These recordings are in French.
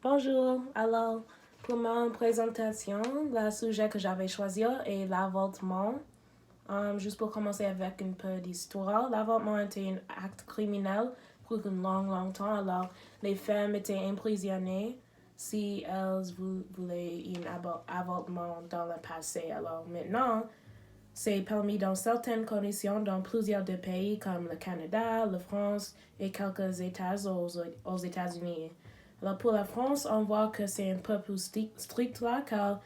Bonjour, alors pour ma présentation, le sujet que j'avais choisi est l'avortement. Juste pour commencer avec un peu d'histoire, l'avortement était un acte criminel pour un long temps. Alors, les femmes étaient emprisonnées si elles voulaient un avortement dans le passé. Alors maintenant, c'est permis dans certaines conditions dans plusieurs pays comme le Canada, la France et quelques États aux États-Unis. Alors pour la France, on voit que c'est un peu plus strict là, car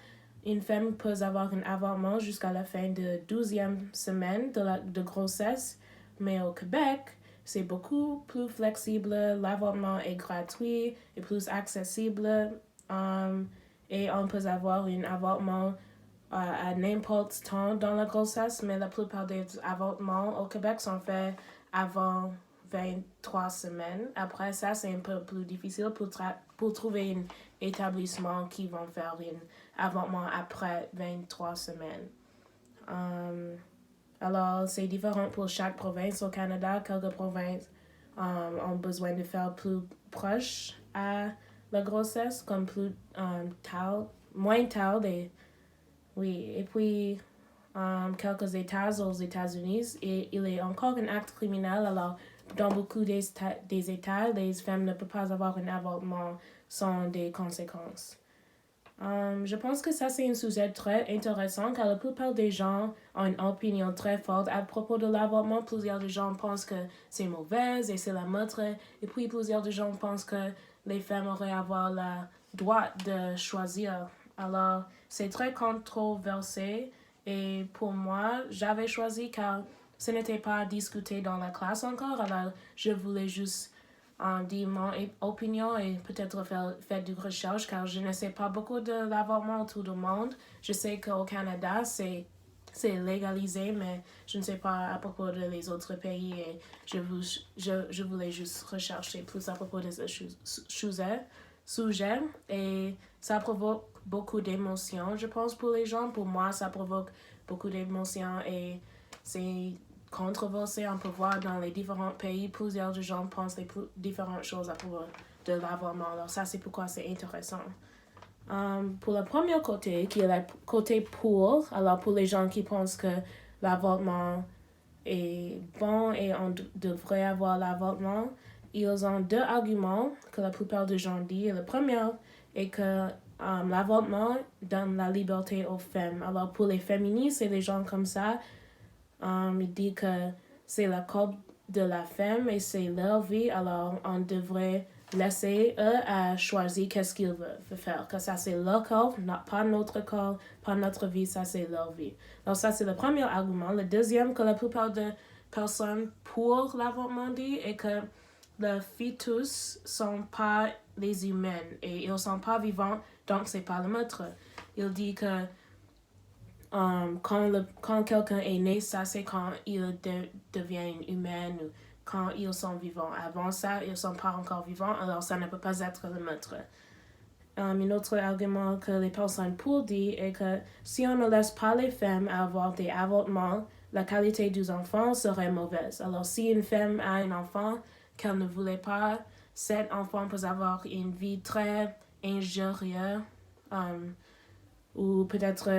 une femme peut avoir un avortement jusqu'à la fin de 12e semaine de grossesse. Mais au Québec, c'est beaucoup plus flexible, l'avortement est gratuit et plus accessible. Et on peut avoir un avortement à n'importe temps dans la grossesse, mais la plupart des avortements au Québec sont faits avant 23 semaines. Après ça, c'est un peu plus difficile pour trouver un établissement qui va faire un avortement après 23 semaines. Alors, c'est différent pour chaque province au Canada. Quelques provinces ont besoin de faire plus proche à la grossesse, comme plus moins tard. Oui, et puis quelques États aux États-Unis, et il est encore un acte criminel. Alors, dans beaucoup des États, les femmes ne peuvent pas avoir un avortement sans des conséquences. Je pense que ça, c'est un sujet très intéressant car la plupart des gens ont une opinion très forte à propos de l'avortement. Plusieurs gens pensent que c'est mauvais et c'est la meurtre. Et puis, plusieurs gens pensent que les femmes auraient avoir le droit de choisir. Alors, c'est très controversé. Et pour moi, j'avais choisi car ce n'était pas discuté dans la classe encore. Alors, je voulais juste dire mon opinion et peut-être faire du recherche car je ne sais pas beaucoup de l'avortement autour du monde. Je sais qu'au Canada, c'est légalisé, mais je ne sais pas à propos de les autres pays et je voulais juste rechercher plus à propos de ce sujet et ça provoque beaucoup d'émotions, je pense, pour les gens. Pour moi, ça provoque beaucoup d'émotions et c'est controversé. On peut voir dans les différents pays, plusieurs gens pensent les différentes choses à propos de l'avortement. Alors ça, c'est pourquoi c'est intéressant. Pour le premier côté, qui est le côté pour, alors pour les gens qui pensent que l'avortement est bon et on devrait avoir l'avortement, ils ont deux arguments que la plupart des gens disent. Le premier est que l'avortement donne la liberté aux femmes. Alors pour les féministes et les gens comme ça, il dit que c'est le corps de la femme et c'est leur vie, alors on devrait laisser eux à choisir qu'est-ce qu'ils veulent faire. Que ça, c'est leur corps, pas notre corps, pas notre vie, ça, c'est leur vie. Donc ça, c'est le premier argument. Le deuxième que la plupart de personnes pour l'avortement disent est que les fœtus sont pas les humains et ils sont pas vivants, donc c'est pas le maître. Il dit que quand quelqu'un est né, ça c'est quand il devient humain ou quand ils sont vivants. Avant ça, ils ne sont pas encore vivants, alors ça ne peut pas être le maître. Un autre argument que les personnes pour dire est que si on ne laisse pas les femmes avoir des avortements, la qualité des enfants serait mauvaise. Alors si une femme a un enfant qu'elle ne voulait pas, cet enfant peut avoir une vie très ingérieure. Ou peut-être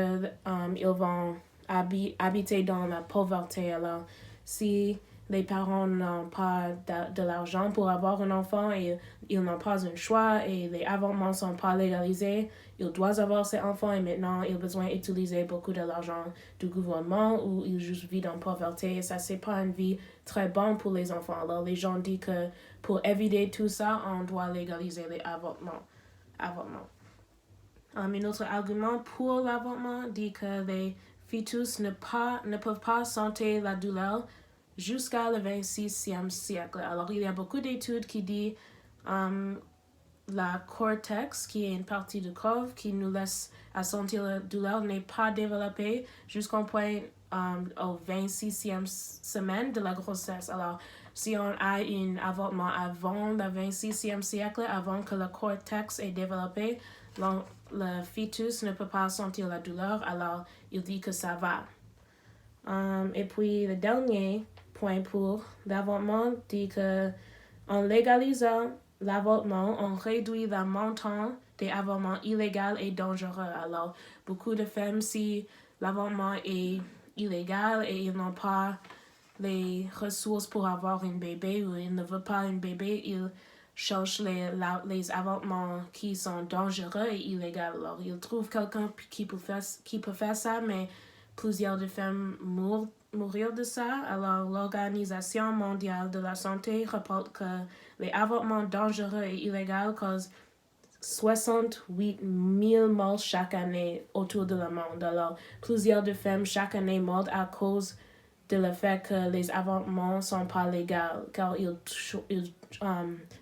ils vont habiter dans la pauvreté. Alors, si les parents n'ont pas de l'argent pour avoir un enfant et ils n'ont pas un choix et les avortements ne sont pas légalisés, ils doivent avoir ces enfants et maintenant ils ont besoin d'utiliser beaucoup de l'argent du gouvernement ou ils juste vivent en pauvreté et ça, c'est pas une vie très bonne pour les enfants. Alors, les gens disent que pour éviter tout ça, on doit légaliser les avortements. Un autre argument pour l'avortement dit que les fœtus ne peuvent pas sentir la douleur jusqu'à le 26e siècle. Alors, il y a beaucoup d'études qui disent la cortex, qui est une partie du corps qui nous laisse à sentir la douleur, n'est pas développée jusqu'au point au 26e semaine de la grossesse. Alors, si on a un avortement avant le 26e siècle, avant que le cortex est développé, le fœtus ne peut pas sentir la douleur, alors il dit que ça va. Et puis le dernier point pour l'avortement dit que en légalisant l'avortement, on réduit le montant des avortements illégaux et dangereux. Alors, beaucoup de femmes, si l'avortement est illégal et ils n'ont pas les ressources pour avoir un bébé ou ils ne veulent pas un bébé, ils cherchent les avortements qui sont dangereux et illégaux. Alors, ils trouvent quelqu'un qui peut faire ça, mais plusieurs de femmes mourir de ça. Alors, l'Organisation mondiale de la santé rapporte que les avortements dangereux et illégaux causent 68 000 morts chaque année autour de le monde. Alors, plusieurs de femmes chaque année meurent à cause de le fait que les avortements ne sont pas légaux, car ils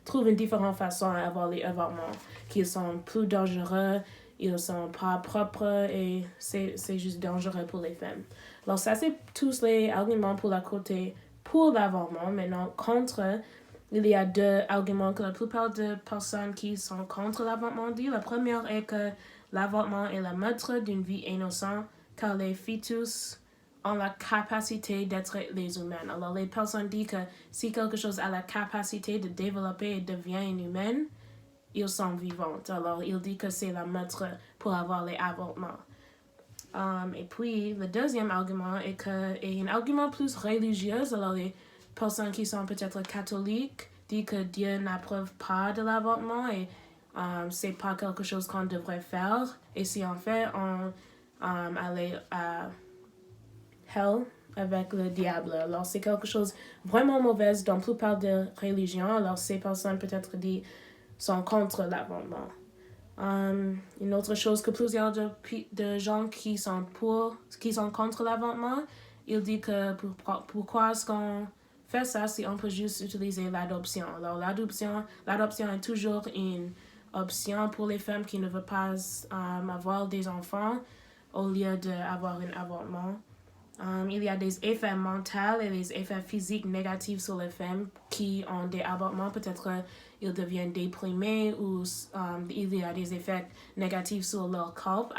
trouvent une différente façon d'avoir les avortements, qui sont plus dangereux, ils ne sont pas propres et c'est juste dangereux pour les femmes. Alors ça, c'est tous les arguments pour la côté pour l'avortement. Maintenant, contre, il y a deux arguments que la plupart des personnes qui sont contre l'avortement disent. La première est que l'avortement est le meurtre d'une vie innocente, car les fœtus ont la capacité d'être les humains. Alors, les personnes disent que si quelque chose a la capacité de développer et devient une humaine, ils sont vivants. Alors, ils disent que c'est la meurtre pour avoir les avortements. Et puis, le deuxième argument est un argument plus religieux. Alors, les personnes qui sont peut-être catholiques disent que Dieu n'approuve pas de l'avortement et c'est pas quelque chose qu'on devrait faire. Et si on fait, on allait à hell avec le diable. Alors, c'est quelque chose vraiment mauvais dans la plupart des religions. Alors, ces personnes peut-être sont contre l'avortement. Une autre chose que plusieurs de gens qui sont contre l'avortement, ils disent que pourquoi est-ce qu'on fait ça si on peut juste utiliser l'adoption. Alors l'adoption est toujours une option pour les femmes qui ne veulent pas avoir des enfants au lieu d'avoir un avortement. Il y a des effets mentaux et des effets physiques négatifs sur les femmes qui ont des avortements. Peut-être ils deviennent déprimés ou il y a des effets négatifs sur leur corps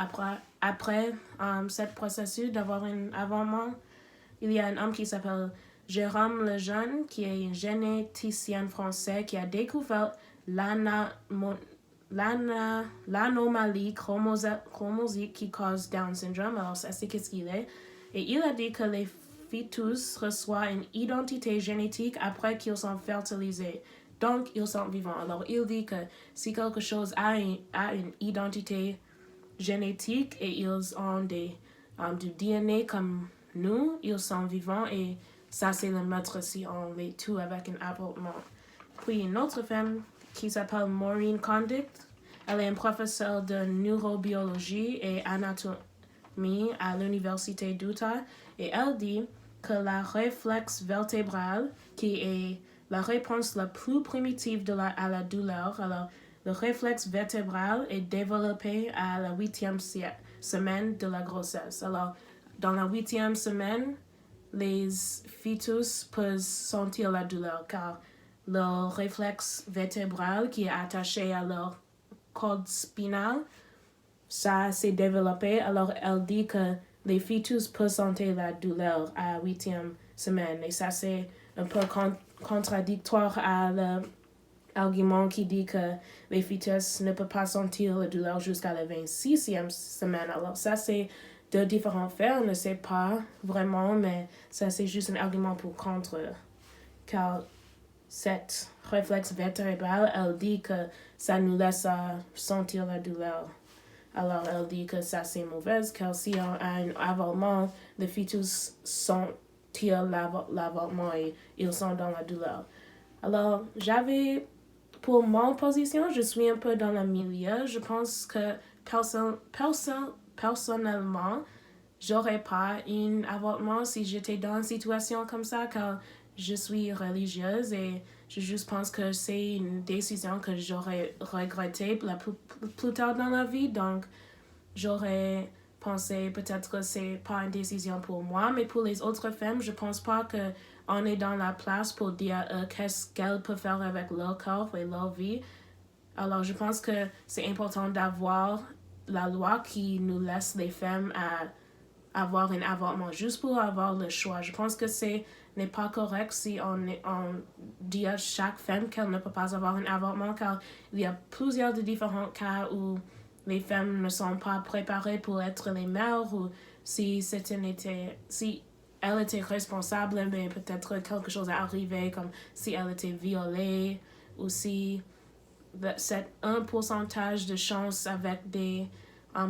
après ce processus d'avoir un avortement. Il y a un homme qui s'appelle Jérôme Lejeune, qui est un généticien français qui a découvert l'anomalie chromosomique qui cause Down syndrome. Alors, ça, c'est qu'est-ce qu'il est. Et il a dit que les fœtus reçoivent une identité génétique après qu'ils sont fertilisés. Donc, ils sont vivants. Alors, il dit que si quelque chose a une identité génétique et ils ont du DNA comme nous, ils sont vivants et ça, c'est le meurtre si on les tue avec un avortement. Puis, une autre femme qui s'appelle Maureen Condict, elle est une professeure de neurobiologie et anatomie à l'université d'Utah et elle dit que la réflexe vertébrale, qui est la réponse la plus primitive à la douleur, alors le réflexe vertébral est développé à la 8e semaine de la grossesse. Alors, dans la 8e semaine, les fœtus peuvent sentir la douleur car le réflexe vertébral qui est attaché à leur corde spinale, ça s'est développé. Alors, elle dit que les fœtus peuvent sentir la douleur à la 8e semaine. Et ça, c'est un peu contradictoire à l'argument qui dit que les fœtus ne peuvent pas sentir la douleur jusqu'à la 26e semaine. Alors, ça, c'est deux différents faits. On ne sait pas vraiment, mais ça, c'est juste un argument pour contre. Car cette réflexe vertébrale, elle dit que ça nous laisse sentir la douleur. Alors, elle dit que ça, c'est mauvais, car si on a un avortement, les fœtus sentent l'avortement et ils sont dans la douleur. Alors, pour mon position, je suis un peu dans le milieu. Je pense que personnellement, j'aurais pas un avortement si j'étais dans une situation comme ça, car je suis religieuse et je juste pense que c'est une décision que j'aurais regrettée plus tard dans la vie. Donc, j'aurais pensé peut-être que c'est pas une décision pour moi, mais pour les autres femmes, je pense pas qu'on est dans la place pour dire qu'est-ce qu'elles peuvent faire avec leur corps et leur vie. Alors, je pense que c'est important d'avoir la loi qui nous laisse les femmes à avoir un avortement juste pour avoir le choix. Je pense que c'est n'est pas correct si on dit à chaque femme qu'elle ne peut pas avoir un avortement, car il y a plusieurs de différents cas où les femmes ne sont pas préparées pour être les mères, ou si elle était responsable, mais peut-être quelque chose est arrivé, comme si elle était violée, ou si c'est un pourcentage de chance avec des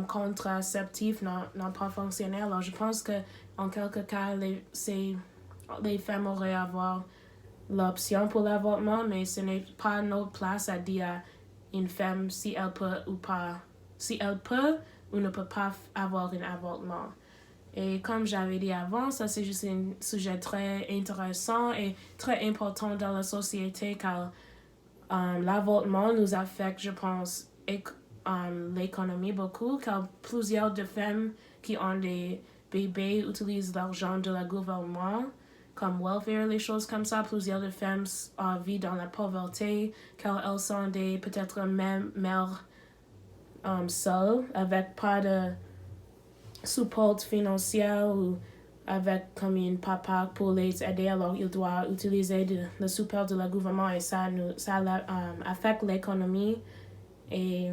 contraceptifs n'a pas fonctionné. Alors je pense que en quelques cas, les femmes auraient avoir l'option pour l'avortement, mais ce n'est pas notre place à dire à une femme si elle peut ou pas, si elle peut ou ne peut pas avoir un avortement. Et comme j'avais dit avant, ça c'est juste un sujet très intéressant et très important dans la société, car l'avortement nous affecte, je pense, l'économie beaucoup, car plusieurs de femmes qui ont des bébés utilisent l'argent de la gouvernement comme welfare, les choses comme ça. Plusieurs de femmes vivent dans la pauvreté, car elles sont peut-être même mères seules, avec pas de support financier ou avec comme un papa pour les aider, alors il doit utiliser le support de la gouvernement, et ça affecte l'économie, et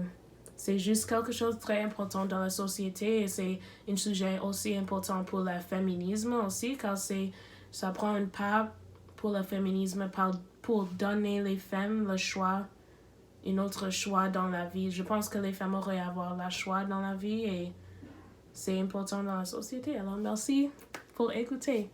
c'est juste quelque chose de très important dans la société, et c'est un sujet aussi important pour le féminisme aussi, car ça prend une part pour le féminisme pour donner les femmes le choix, un autre choix dans la vie. Je pense que les femmes auraient avoir le choix dans la vie, et c'est important dans la société. Alors merci pour écouter.